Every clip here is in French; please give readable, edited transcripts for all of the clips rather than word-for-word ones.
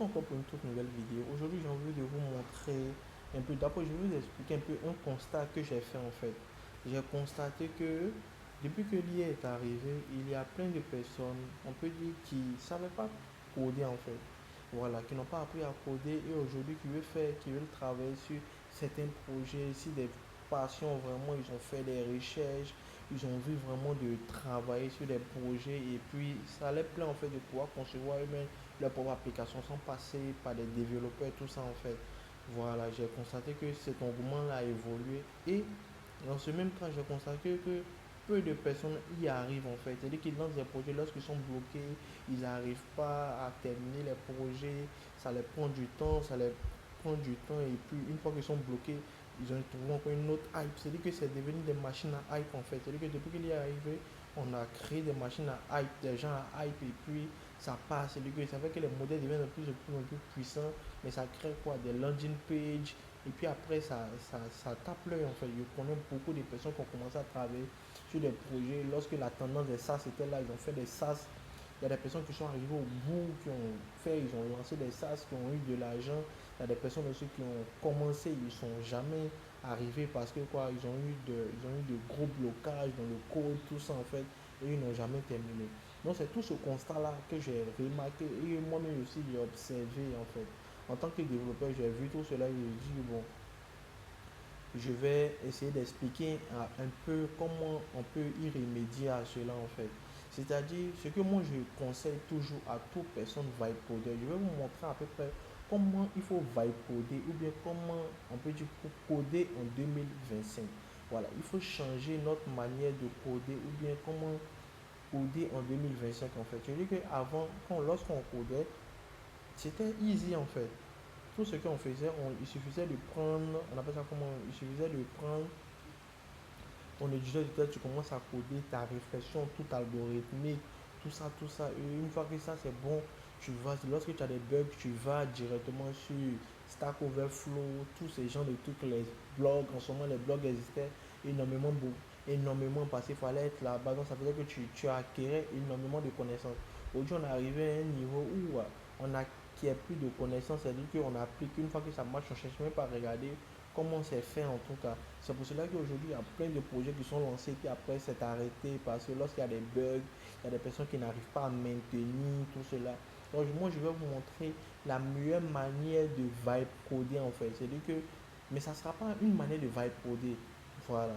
retrouve encore pour une toute nouvelle vidéo. Aujourd'hui, j'ai envie de vous montrer un peu. D'abord, je vais vous expliquer un peu un constat que j'ai fait en fait. J'ai constaté que depuis que l'IA est arrivé, il y a plein de personnes, on peut dire, qui ne savaient pas coder en fait. Voilà, qui n'ont pas appris à coder et aujourd'hui qui veulent travailler sur certains projets, si des passions vraiment, ils ont fait des recherches, ils ont envie vraiment de travailler sur des projets et puis ça les plaît en fait de pouvoir concevoir eux-mêmes leur propre application sans passer par des développeurs et tout ça en fait. Voilà, j'ai constaté que cet engouement a évolué et dans ce même temps, j'ai constaté que peu de personnes y arrivent en fait. C'est-à-dire qu'ils lancent des projets lorsqu'ils sont bloqués, ils n'arrivent pas à terminer les projets, ça les prend du temps, ça les prend du temps et puis une fois qu'ils sont bloqués, ils ont trouvé encore une autre hype. C'est-à-dire que c'est devenu des machines à hype en fait. C'est-à-dire que depuis qu'il est arrivé, on a créé des machines à hype, des gens à hype et puis ça passe. C'est-à-dire que ça fait que les modèles deviennent de plus en plus puissants, mais ça crée quoi? Des landing pages, et puis après, ça tape l'œil en fait. Je connais beaucoup de personnes qui ont commencé à travailler sur des projets. Lorsque la tendance des SaaS était là, ils ont fait des SaaS. Il y a des personnes qui sont arrivées au bout, ils ont lancé des SaaS, qui ont eu de l'argent. Il y a des personnes aussi qui ont commencé, ils ne sont jamais arrivés parce que quoi, ils ont eu de gros blocages dans le code, tout ça en fait, et ils n'ont jamais terminé. Donc c'est tout ce constat-là que j'ai remarqué et moi-même aussi j'ai observé en fait. En tant que développeur, j'ai vu tout cela et j'ai dit, bon, je vais essayer d'expliquer un peu comment on peut y remédier à cela en fait. C'est-à-dire, ce que moi je conseille toujours à toute personne vibe coder, je vais vous montrer à peu près comment il faut vibe coder ou bien comment on peut dire coder en 2025. Voilà, il faut changer notre manière de coder ou bien comment coder en 2025 en fait. Je dis qu'avant, lorsqu'on codait, c'était easy en fait. Tout ce qu'on faisait, il suffisait de prendre, on appelle ça comment, il suffisait de prendre ton éditeur, tu commences à coder ta réflexion, tout algorithmique, tout ça. Et une fois que ça c'est bon, tu vas, lorsque tu as des bugs, tu vas directement sur Stack Overflow, tous ces genres de trucs, les blogs, en ce moment les blogs existaient énormément, énormément parce qu'il fallait être là-bas. Donc ça veut dire que tu acquérais énormément de connaissances. Aujourd'hui, on est arrivé à un niveau où on acquiert plus de connaissances, c'est-à-dire qu'on applique une fois que ça marche, on ne cherche même pas à regarder comment c'est fait en tout cas. C'est pour cela qu'aujourd'hui, il y a plein de projets qui sont lancés, puis après, c'est arrêté parce que lorsqu'il y a des bugs, il y a des personnes qui n'arrivent pas à maintenir tout cela. Donc, moi, je vais vous montrer la meilleure manière de vibe coder en fait. C'est-à-dire que, mais ça ne sera pas une manière de vibe coder. Voilà.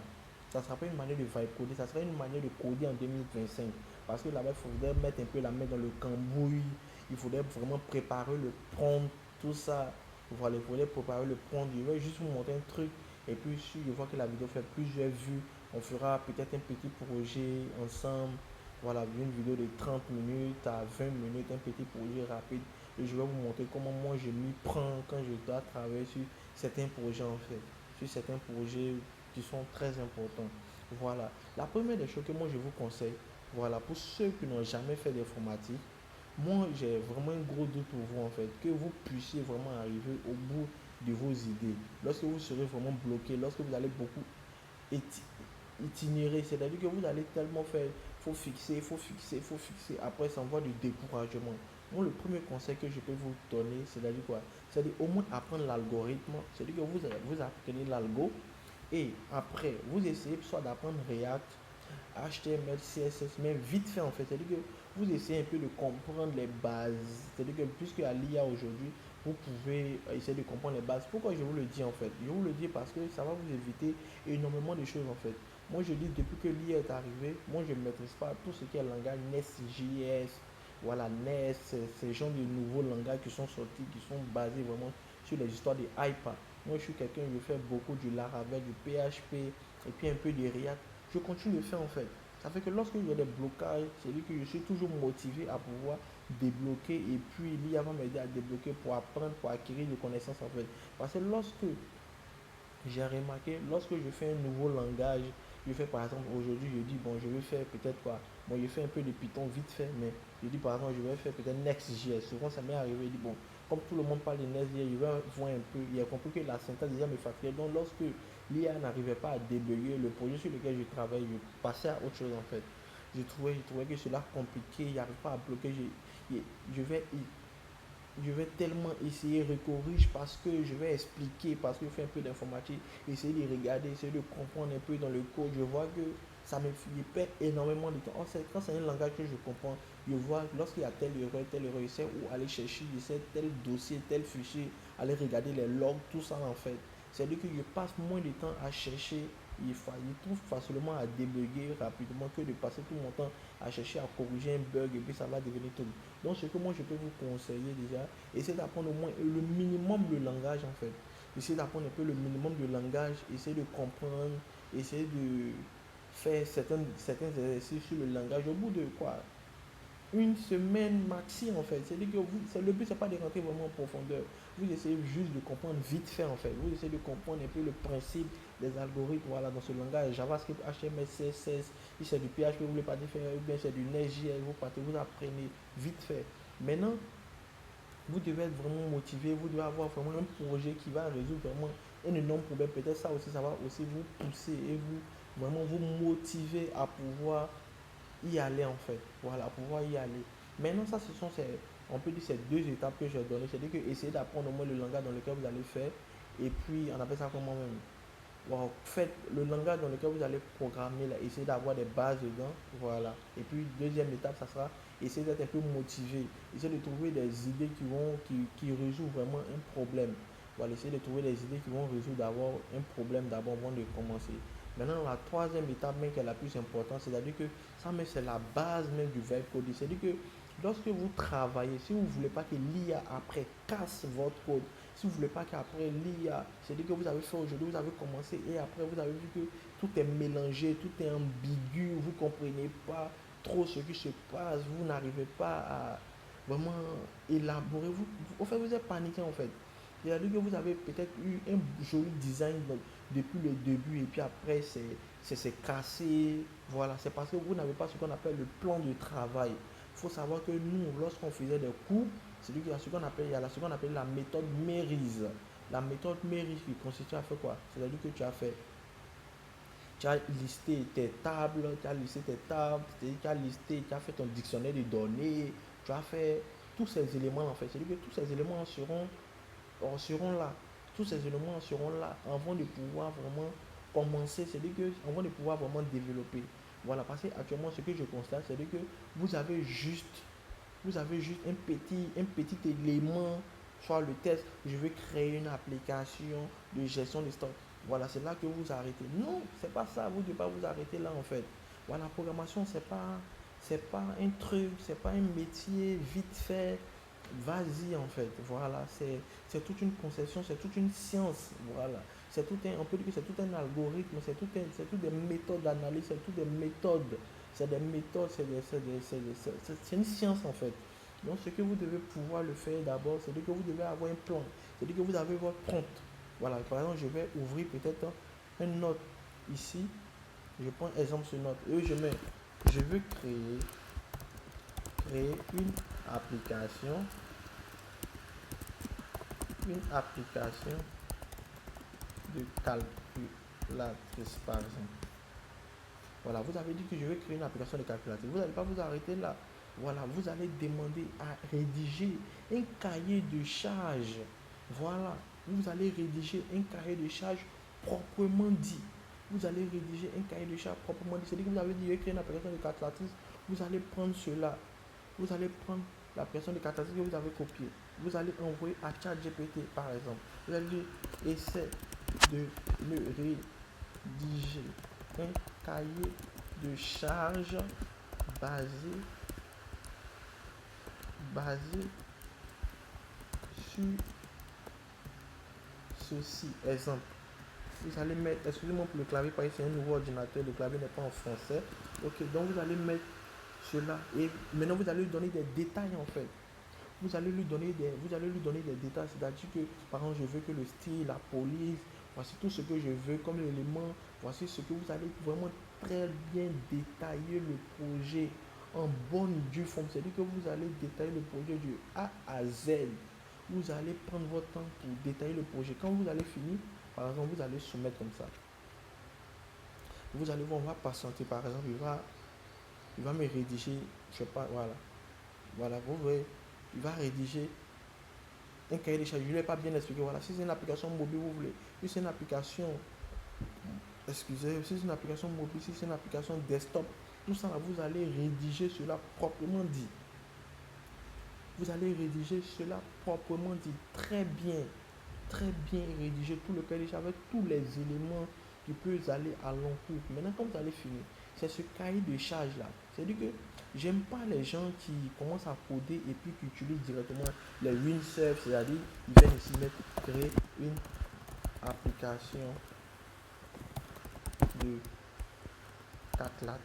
Ça ne sera pas une manière de vibe coder, ça sera une manière de coder en 2025. Parce que là-bas, il faudrait mettre un peu la main dans le cambouis, il faudrait vraiment préparer le prompt, tout ça. Voilà, il faudrait préparer le prompt. Je vais juste vous montrer un truc et puis si je vois que la vidéo fait plusieurs vues, on fera peut-être un petit projet ensemble. Voilà, une vidéo de 30 minutes à 20 minutes, un petit projet rapide. Et je vais vous montrer comment moi je m'y prends quand je dois travailler sur certains projets en fait. Sur certains projets qui sont très importants. Voilà. La première des choses que moi je vous conseille, voilà, pour ceux qui n'ont jamais fait d'informatique, moi j'ai vraiment un gros doute pour vous en fait, que vous puissiez vraiment arriver au bout de vos idées. Lorsque vous serez vraiment bloqué, lorsque vous allez beaucoup itinérer, c'est-à-dire que vous allez tellement faire, il faut fixer, après ça envoie du découragement. Moi, le premier conseil que je peux vous donner, c'est-à-dire quoi? C'est-à-dire au moins apprendre l'algorithme, c'est-à-dire que vous apprenez l'algo et après, vous essayez soit d'apprendre React, HTML, CSS, mais vite fait en fait. C'est-à-dire que vous essayez un peu de comprendre les bases. C'est-à-dire que puisque à l'IA aujourd'hui, vous pouvez essayer de comprendre les bases. Pourquoi je vous le dis en fait? Je vous le dis parce que ça va vous éviter énormément de choses en fait. Moi je dis depuis que l'IA est arrivé, moi je ne maîtrise pas tout ce qui est langage Nest.js, voilà Nest, ces gens de nouveaux langages qui sont sortis, qui sont basés vraiment sur les histoires de hype. Moi je suis quelqu'un, je fais beaucoup du Laravel, du PHP et puis un peu de React. Je continue de faire en fait. Ça fait que lorsqu'il y a des blocages, c'est lui que je suis toujours motivé à pouvoir débloquer et puis l'IA va m'aider à débloquer pour apprendre, pour acquérir des connaissances en fait. Parce que lorsque j'ai remarqué, lorsque je fais un nouveau langage, je fais par exemple aujourd'hui, je dis bon, je vais faire peut-être quoi. Bon, je fais un peu de Python vite fait, mais je dis par exemple, je vais faire peut-être Next.js. Souvent, ça m'est arrivé, je dis bon, comme tout le monde parle de Next.js, je vais voir un peu. Il a compris que la syntaxe déjà me fatiguait. Donc, lorsque l'IA n'arrivait pas à débugger le projet sur lequel je travaille, je passais à autre chose en fait. Je trouvais que cela compliqué, il n'y arrive pas à bloquer. Je vais je vais tellement essayer de corriger parce que je vais expliquer, parce que je fais un peu d'informatique, essayer de regarder, essayer de comprendre un peu dans le code. Je vois que ça me fait énormément de temps. Quand c'est un langage que je comprends, je vois lorsqu'il y a telle erreur, je sais où aller chercher, je sais tel dossier, tel fichier, aller regarder les logs, tout ça en fait. C'est-à-dire que je passe moins de temps à chercher, je trouve facilement à débugger rapidement que de passer tout mon temps à chercher à corriger un bug et puis ça va devenir tout. Donc ce que moi je peux vous conseiller déjà, essayez d'apprendre au moins le minimum de langage en fait. Essayez d'apprendre un peu le minimum de langage, essayez de comprendre, essayez de faire certains exercices sur le langage. Au bout de quoi, une semaine maxi en fait. C'est-à-dire que le but c'est pas de rentrer vraiment en profondeur. Vous essayez juste de comprendre vite fait en fait. Vous essayez de comprendre un peu le principe des algorithmes voilà, dans ce langage. JavaScript, HTML, CSS, si c'est du PHP, vous voulez pas faire, ou bien c'est du Nest.js, vous apprenez vite fait. Maintenant, vous devez être vraiment motivé, vous devez avoir vraiment un projet qui va résoudre vraiment un énorme problème. Peut-être ça aussi, ça va aussi vous pousser et vraiment vous motiver à pouvoir y aller en fait. Voilà, pouvoir y aller. Maintenant, ça, ce sont on peut dire ces deux étapes que j'ai données. C'est-à-dire que essayer d'apprendre au moins le langage dans lequel vous allez faire. Et puis, on appelle ça comment même. Wow. Faites le langage dans lequel vous allez programmer, là, essayez d'avoir des bases dedans. Voilà. Et puis, deuxième étape, ça sera essayer d'être un peu motivé. Essayez de trouver des idées qui résolvent vraiment un problème. Voilà, essayez de trouver des idées qui vont résoudre d'abord un problème d'abord avant de commencer. Maintenant, la troisième étape, même qui est la plus importante, c'est-à-dire que ça, mais c'est la base même du verbe coding. C'est-à-dire que lorsque vous travaillez, si vous ne voulez pas que l'IA après casse votre code, si vous ne voulez pas qu'après l'IA, c'est-à-dire que vous avez fait aujourd'hui, vous avez commencé et après vous avez vu que tout est mélangé, tout est ambigu, vous ne comprenez pas trop ce qui se passe, vous n'arrivez pas à vraiment élaborer. Au fait, vous êtes paniqué en fait. C'est-à-dire que vous avez peut-être eu un joli design depuis le début et puis après c'est cassé. Voilà, c'est parce que vous n'avez pas ce qu'on appelle le plan de travail. Il faut savoir que nous, lorsqu'on faisait des cours, c'est qu'il y a ce qu'on appelle, il y a ce qu'on appelle la méthode Mérise. La méthode Mérise qui consiste à faire quoi? C'est-à-dire que tu as listé tes tables, tu as listé, tu as fait ton dictionnaire de données, tu as fait tous ces éléments en fait. C'est-à-dire que tous ces éléments seront là. Tous ces éléments seront là avant de pouvoir vraiment commencer, c'est-à-dire que avant de pouvoir vraiment développer. Voilà, parce que actuellement, ce que je constate, c'est que vous avez juste, vous avez juste un petit élément sur le test. Je veux créer une application de gestion de stock. Voilà, c'est là que vous arrêtez. Non, c'est pas ça. Vous ne devez pas vous arrêter là en fait. Voilà, la programmation, c'est pas un truc, c'est pas un métier vite fait. Vas-y en fait, voilà, c'est toute une conception, c'est toute une science, voilà. On peut dire que c'est tout un algorithme, c'est toutes des méthodes d'analyse, c'est toutes des méthodes, c'est des méthodes, c'est une science en fait. Donc ce que vous devez pouvoir le faire d'abord, c'est que vous devez avoir un plan, c'est-à-dire que vous avez votre prompt. Voilà, par exemple, je vais ouvrir peut-être une note ici, je prends exemple sur note, et je veux créer une application de calculatrice par exemple. Voilà, vous avez dit que je vais créer une application de calculatrice. Vous n'allez pas vous arrêter là. Voilà, vous allez demander à rédiger un cahier de charge. Voilà, vous allez rédiger un cahier de charge proprement dit. Vous allez rédiger un cahier de charge proprement dit. C'est-à-dire que vous avez dit, je vais créer une application de calculatrice. Vous allez prendre cela. Vous allez prendre la personne de calculatrice que vous avez copiée. Vous allez envoyer à ChatGPT par exemple. Vous allez dire, essaie de me rédiger un cahier de charge basé, basé sur ceci. Exemple. Vous allez mettre, excusez-moi pour le clavier, parce que c'est un nouveau ordinateur, le clavier n'est pas en français. Ok, donc vous allez mettre cela. Et maintenant vous allez lui donner des détails en fait. Vous allez lui donner des détails, c'est-à-dire que par exemple je veux que le style, la police, voici tout ce que je veux comme élément, voici ce que vous allez vraiment très bien détailler le projet en bonne et due forme, c'est-à-dire que vous allez détailler le projet du A à Z. Vous allez prendre votre temps pour détailler le projet. Quand vous allez finir, par exemple, vous allez soumettre comme ça. Vous allez voir, on va patienter, par exemple, il va me rédiger, je sais pas, voilà. Voilà, vous voyez, il va rédiger un cahier des charges. Je ne l'ai pas bien expliqué. Voilà, si c'est une application mobile, vous voulez. Si c'est une application, excusez, si c'est une application mobile, si c'est une application desktop, tout ça, là, vous allez rédiger cela proprement dit. Vous allez rédiger cela proprement dit. Très bien rédiger tout le cahier des charges avec tous les éléments qui peuvent aller à l'encours. Maintenant, quand vous allez finir, c'est ce cahier de charge là. C'est-à-dire que j'aime pas les gens qui commencent à coder et puis qui utilisent directement les WinServe, c'est-à-dire ils viennent ici mettre créer une application de 4 lettres.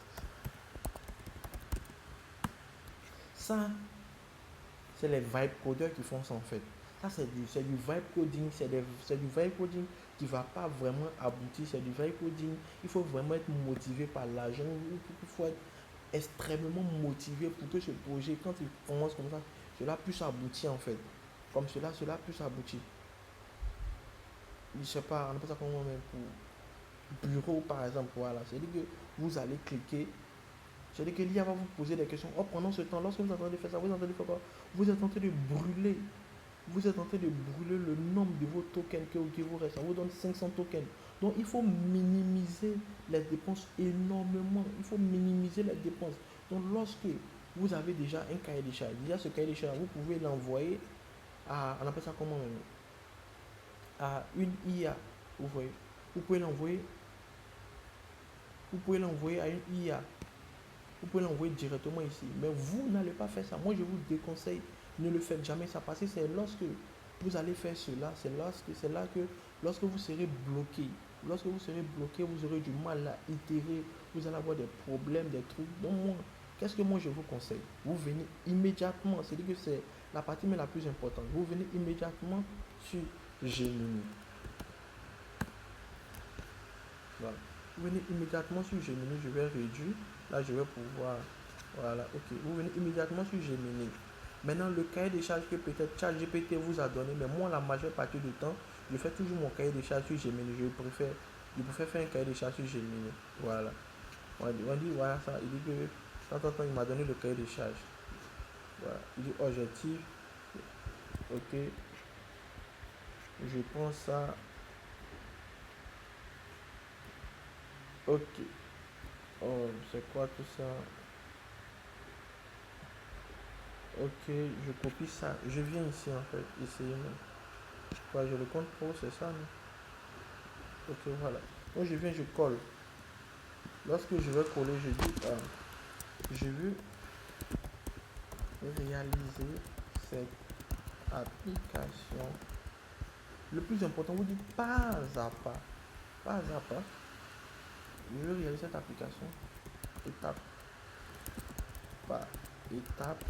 Ça, c'est les vibe codeurs qui font ça en fait. Ça, c'est du vibe coding, c'est du vibe coding qui ne va pas vraiment aboutir, c'est du vibe coding. Il faut vraiment être motivé par l'argent, il faut être extrêmement motivé pour que ce projet, quand il commence comme ça, cela puisse aboutir en fait. Comme cela puisse aboutir. Je ne sais pas, on appelle ça comment même pour bureau par exemple, voilà. C'est-à-dire que vous allez cliquer. C'est-à-dire que l'IA va vous poser des questions. Oh, pendant ce temps, lorsque vous êtes en train de faire ça, vous êtes en train de faire quoi? Vous êtes en train de brûler. Vous êtes en train de brûler le nombre de vos tokens qui vous reste. Ça vous donne 500 tokens. Donc, il faut minimiser les dépenses énormément. Il faut minimiser les dépenses. Donc, lorsque vous avez déjà un cahier des charges, déjà ce cahier des charges, vous pouvez l'envoyer à, on appelle ça comment même, à une IA. Vous voyez, vous pouvez l'envoyer, vous pouvez l'envoyer à une IA. Vous pouvez l'envoyer directement ici. Mais vous n'allez pas faire ça. Moi, je vous déconseille, ne le faites jamais ça. Parce que c'est lorsque vous allez faire cela, c'est là que lorsque vous serez bloqué, vous aurez du mal à itérer, vous allez avoir des problèmes, des trucs. Donc moi, qu'est-ce que moi je vous conseille? Vous venez immédiatement, c'est-à-dire que c'est la partie mais la plus importante. Vous venez immédiatement sur Gemini. Voilà. Vous venez immédiatement sur Gemini, je vais réduire. Là, je vais pouvoir. Voilà, ok. Vous venez immédiatement sur Gemini. Maintenant, le cahier des charges que peut-être ChatGPT vous a donné, mais moi, la majeure partie du temps, je fais toujours mon cahier des charges sur Gemini. Je préfère faire un cahier des charges sur Gemini. Voilà. On dit, voilà ça. Il dit que, tant, il m'a donné le cahier des charges. Voilà. Il dit objectif. Ok. Je prends ça. Ok. Oh, c'est quoi tout ça? Ok, je copie ça. Je viens ici en fait, essayer même. Quoi, je le compte pro, c'est ça, non? Ok, voilà. Donc je viens, je colle. Lorsque je vais coller, je dis, je veux réaliser cette application. Le plus important, vous dites pas à pas. Pas à pas. Je veux réaliser cette application étape par étape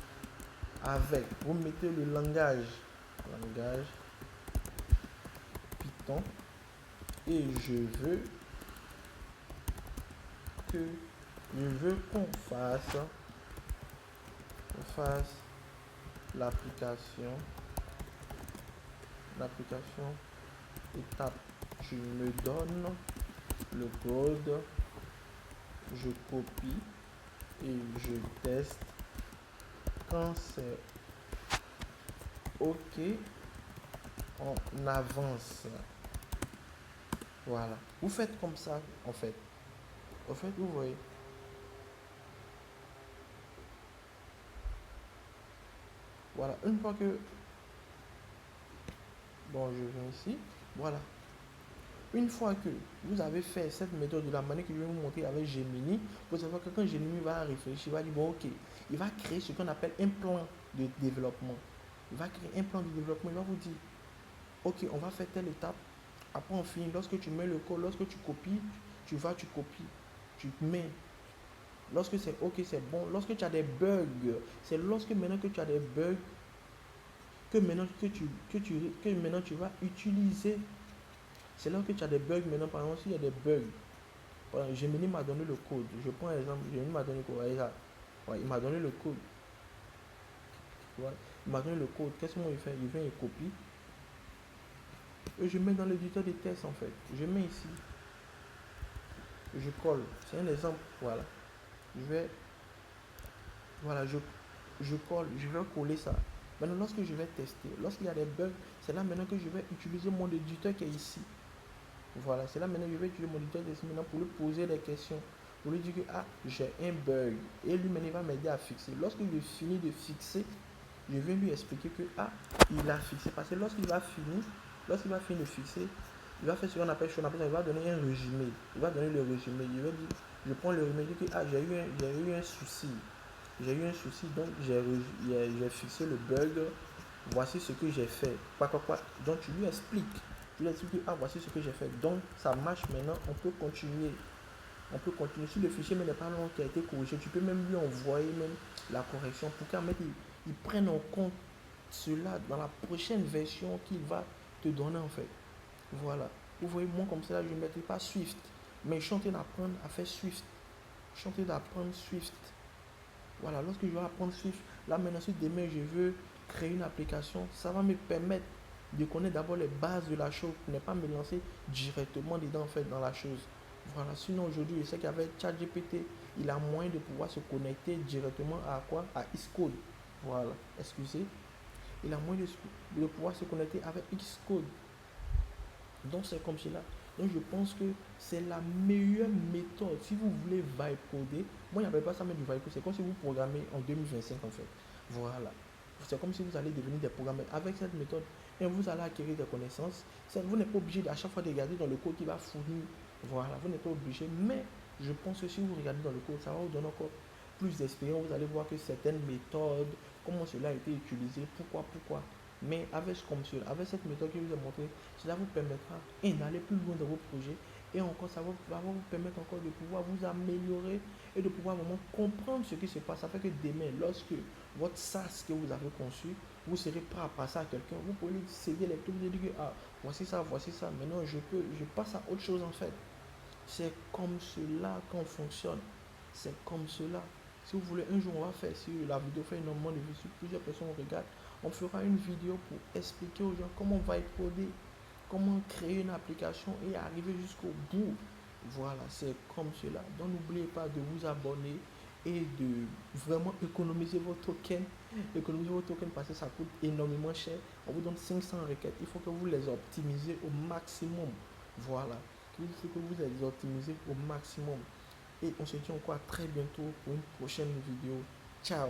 avec. Vous mettez le langage Python et que je veux qu'on fasse l'application étape. Tu me donnes le code, je copie et je teste. Quand c'est ok, on avance. Voilà. Vous faites comme ça en fait. En fait, vous voyez. Voilà. Une fois que bon, je viens ici. Voilà. Une fois que vous avez fait cette méthode de la manière que je vais vous montrer avec Gemini, vous savez que quand Gemini va réfléchir, il va dire bon ok, il va créer ce qu'on appelle un plan de développement. Il va créer un plan de développement, il va vous dire ok, on va faire telle étape, après on finit, lorsque tu mets le code, lorsque tu copies, tu copies, tu mets. Lorsque c'est ok, c'est bon. Lorsque tu as des bugs, c'est lorsque maintenant que tu as des bugs, que maintenant que maintenant tu vas utiliser. C'est là que tu as des bugs maintenant. Par exemple, s'il y a des bugs, Gemini m'a donné le code. Je prends un exemple, Gemini m'a donné le code. Ouais, il m'a donné le code. Ouais, il m'a donné le code. Qu'est-ce que moi il fait? Il vient, il copie. Et je mets dans l'éditeur des tests en fait. Je mets ici. Je colle. C'est un exemple. Voilà. Je vais. Voilà, je colle. Je vais coller ça. Maintenant, lorsque je vais tester, lorsqu'il y a des bugs, c'est là maintenant que je vais utiliser mon éditeur qui est ici. Voilà, c'est là maintenant que je vais utiliser mon éditeur qui est ici maintenant pour lui poser des questions. Pour lui dire que ah, j'ai un bug. Et lui maintenant il va m'aider à fixer. Lorsque je finis de fixer, je vais lui expliquer que ah, il a fixé. Parce que lorsqu'il va finir de fixer, il va faire ce qu'on appelle, il va donner un résumé. Il va donner le résumé. Je prends le résumé, je dis que ah, j'ai eu un souci. J'ai eu un souci, donc j'ai fixé le bug. Voici ce que j'ai fait. Quoi. Donc tu lui expliques. Tu lui expliques que ah, voici ce que j'ai fait. Donc ça marche maintenant, on peut continuer. On peut continuer. Si le fichier n'est pas long qui a été corrigé, tu peux même lui envoyer même la correction pour qu'en fait il prenne en compte cela dans la prochaine version qu'il va te donner en fait. Voilà. Vous voyez, moi comme ça, je ne mettrai pas Swift. Mais je suis en train d'apprendre à faire Swift. Je suis en train d'apprendre Swift. Voilà, lorsque je vais apprendre Swift, là maintenant, si demain je veux créer une application, ça va me permettre de connaître d'abord les bases de la chose pour ne pas me lancer directement dedans en fait dans la chose. Voilà, sinon aujourd'hui, je sais qu'avec ChatGPT, il a moyen de pouvoir se connecter directement à quoi? À Xcode. Voilà, excusez. Il a moyen de pouvoir se connecter avec Xcode. Donc c'est comme cela. Donc je pense que c'est la meilleure méthode. Si vous voulez vibe coder, moi il n'y avait pas ça mais du vibe code. C'est comme si vous programmez en 2025 en fait. Voilà. C'est comme si vous allez devenir des programmeurs. Avec cette méthode, et vous allez acquérir des connaissances. Vous n'êtes pas obligé à chaque fois de regarder dans le code qui va fournir. Voilà, vous n'êtes pas obligé. Mais je pense que si vous regardez dans le code, ça va vous donner encore plus d'expérience. Vous allez voir que certaines méthodes, comment cela a été utilisé, pourquoi. Mais avec cette méthode que je vous ai montrée, cela vous permettra d'aller plus loin dans vos projets et encore ça va vous permettre encore de pouvoir vous améliorer et de pouvoir vraiment comprendre ce qui se passe. Ça fait que demain, lorsque votre SaaS que vous avez conçu, vous serez prêt à passer à quelqu'un, vous pouvez lui céder les trucs, vous dire ah, voici ça, maintenant je passe à autre chose en fait. C'est comme cela qu'on fonctionne. C'est comme cela. Si vous voulez, un jour on va faire, si la vidéo fait énormément de vues, si plusieurs personnes regardent, on fera une vidéo pour expliquer aux gens comment on va coder, comment créer une application et arriver jusqu'au bout. Voilà, c'est comme cela. Donc n'oubliez pas de vous abonner et de vraiment économiser vos tokens. Économiser vos tokens parce que ça coûte énormément cher. On vous donne 500 requêtes. Il faut que vous les optimisez au maximum. Voilà. Il faut que vous les optimisez au maximum. Et on se dit encore à très bientôt pour une prochaine vidéo. Ciao.